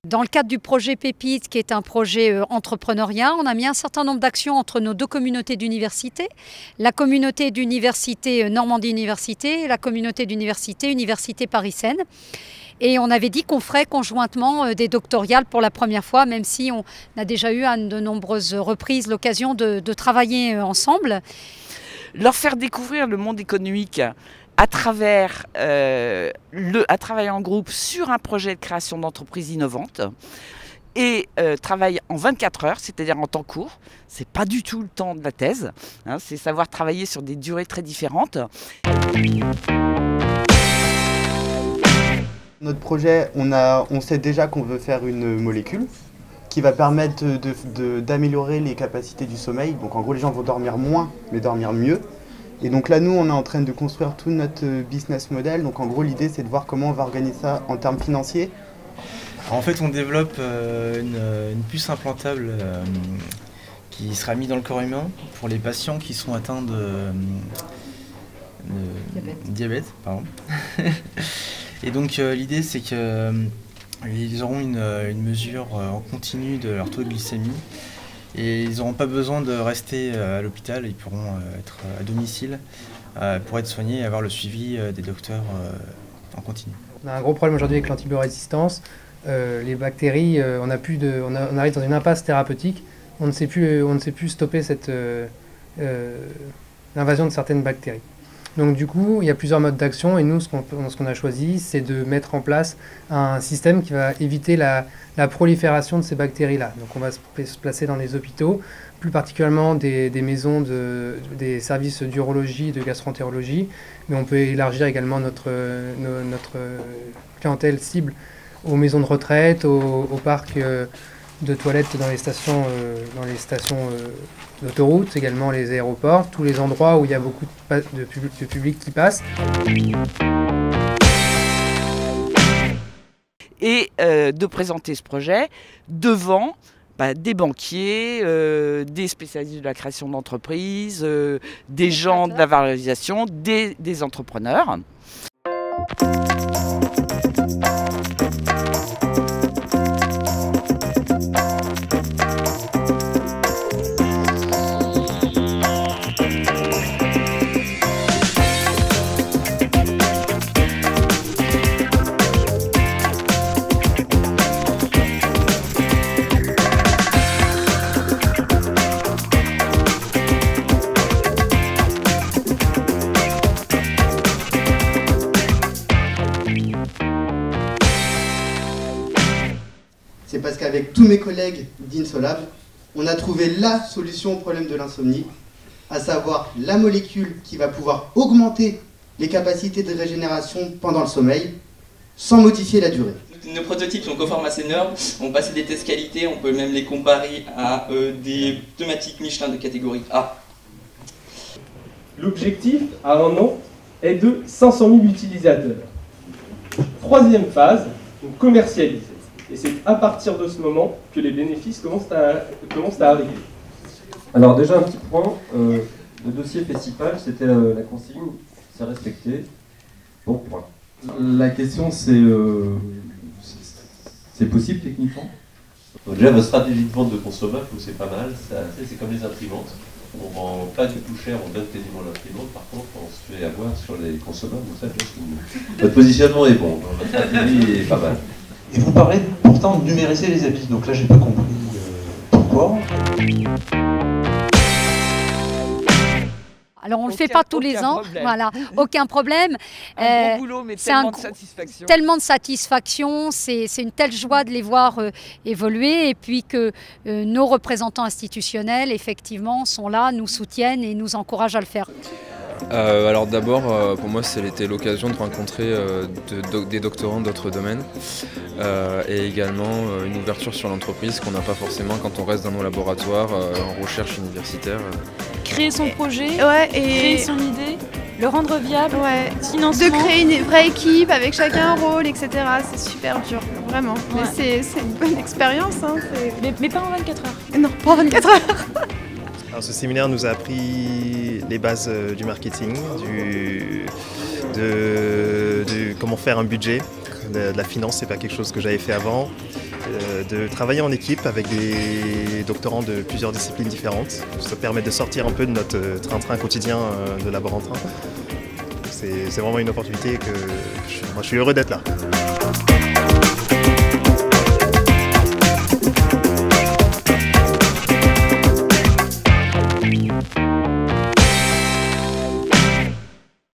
Dans le cadre du projet Pépite, qui est un projet entrepreneuriat, on a mis un certain nombre d'actions entre nos deux communautés d'université, la communauté d'université Normandie Université et la communauté d'université Université Paris-Seine. Et on avait dit qu'on ferait conjointement des doctorales pour la première fois, même si on a déjà eu à de nombreuses reprises l'occasion de travailler ensemble. Leur faire découvrir le monde économique à travers travailler en groupe sur un projet de création d'entreprise innovante et travailler en 24 heures, c'est-à-dire en temps court. C'est pas du tout le temps de la thèse, hein, c'est savoir travailler sur des durées très différentes. Notre projet, on sait déjà qu'on veut faire une molécule qui va permettre d'améliorer les capacités du sommeil. Donc en gros, les gens vont dormir moins, mais dormir mieux. Et donc là, nous, on est en train de construire tout notre business model. Donc en gros, l'idée, c'est de voir comment on va organiser ça en termes financiers. En fait, on développe une puce implantable qui sera mise dans le corps humain pour les patients qui sont atteints de diabète. Pardon. Et donc l'idée, c'est qu'ils auront une mesure en continu de leur taux de glycémie. Et ils n'auront pas besoin de rester à l'hôpital, ils pourront être à domicile pour être soignés et avoir le suivi des docteurs en continu. On a un gros problème aujourd'hui avec l'antibiorésistance. Les bactéries, on arrive dans une impasse thérapeutique. On ne sait plus stopper l'invasion de certaines bactéries. Donc du coup, il y a plusieurs modes d'action et nous, ce qu'on a choisi, c'est de mettre en place un système qui va éviter la prolifération de ces bactéries-là. Donc on va se placer dans les hôpitaux, plus particulièrement des maisons, des services d'urologie, de gastroentérologie, mais on peut élargir également notre clientèle cible aux maisons de retraite, aux parcs de toilettes dans les stations d'autoroute, également les aéroports, tous les endroits où il y a beaucoup de public qui passe. Et de présenter ce projet devant des banquiers, des spécialistes de la création d'entreprises, des gens de la valorisation, des entrepreneurs. C'est parce qu'avec tous mes collègues d'Insolab, on a trouvé la solution au problème de l'insomnie, à savoir la molécule qui va pouvoir augmenter les capacités de régénération pendant le sommeil, sans modifier la durée. Nos prototypes sont conformes à ces normes, on passe des tests qualité, on peut même les comparer à des pneumatiques Michelin de catégorie A. L'objectif à un an est de 500 000 utilisateurs. Troisième phase, on commercialise. Et c'est à partir de ce moment que les bénéfices commencent à arriver. Alors déjà un petit point, le dossier festival, c'était la consigne, c'est respecté. Bon, voilà. La question c'est possible techniquement? Donc déjà votre stratégie de vente de consommables, c'est pas mal, c'est comme les imprimantes. On vend pas du tout cher, on donne quasiment l'imprimante, par contre on se fait avoir sur les consommables, donc ça, votre positionnement est bon, votre stratégie est pas mal. Et vous parlez pourtant de numériser les habits, donc là j'ai pas compris pourquoi. Alors on ne le fait pas tous les ans, voilà, aucun problème. Un bon boulot, mais tellement de satisfaction. Tellement de satisfaction, c'est une telle joie de les voir évoluer et puis que nos représentants institutionnels, effectivement, sont là, nous soutiennent et nous encouragent à le faire. Alors d'abord, pour moi, c'était l'occasion de rencontrer des doctorants d'autres domaines et également une ouverture sur l'entreprise qu'on n'a pas forcément quand on reste dans nos laboratoires en recherche universitaire. Créer son projet, et créer son idée, le rendre viable, financement. De créer une vraie équipe avec chacun un rôle, etc. C'est super dur, vraiment. Ouais. Mais c'est une bonne expérience. Hein, mais pas en 24 heures. Non, pas en 24 heures. Alors, ce séminaire nous a appris les bases du marketing, de comment faire un budget. De la finance, c'est pas quelque chose que j'avais fait avant. de travailler en équipe avec des doctorants de plusieurs disciplines différentes. Ça permet de sortir un peu de notre train-train quotidien de laborantin. C'est vraiment une opportunité que moi je suis heureux d'être là.